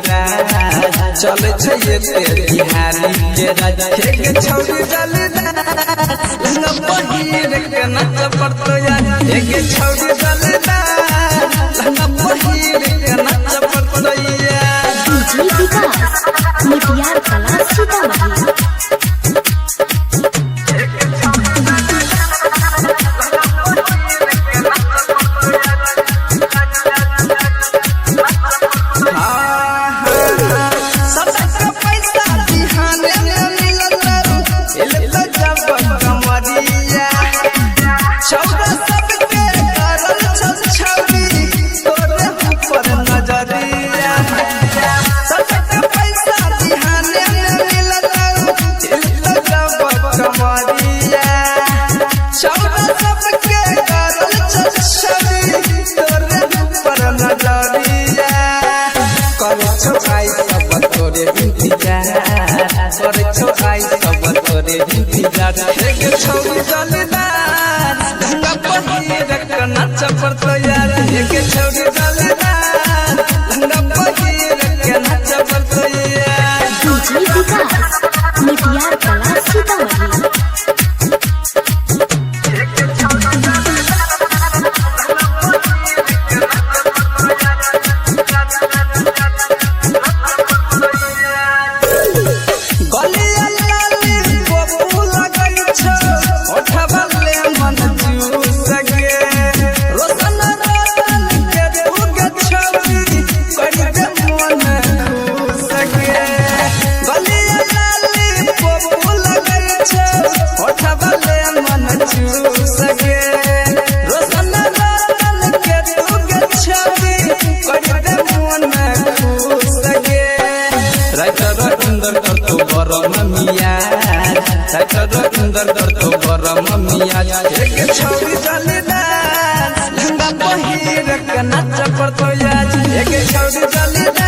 राज चले छे बिहारी के राज के छौरी जलदा लहंगा पहिर के नाच पड़तो यार एक छौरी जलदा लहंगा पहिर के नाच पड़तो यार डीजे विकास मटियार कला सीतामढ़ी एक छौरी जलदा लहंगा पहिर के नाच पड़तो यार एक छौरी जलदा लहंगा पहिर के नाच पड़तो यार डीजे विकास मटियार कला सीतामढ़ी एक छौरी जलदा लहंगा पहिर के नाच पड़तो यार एक छौरी जलदा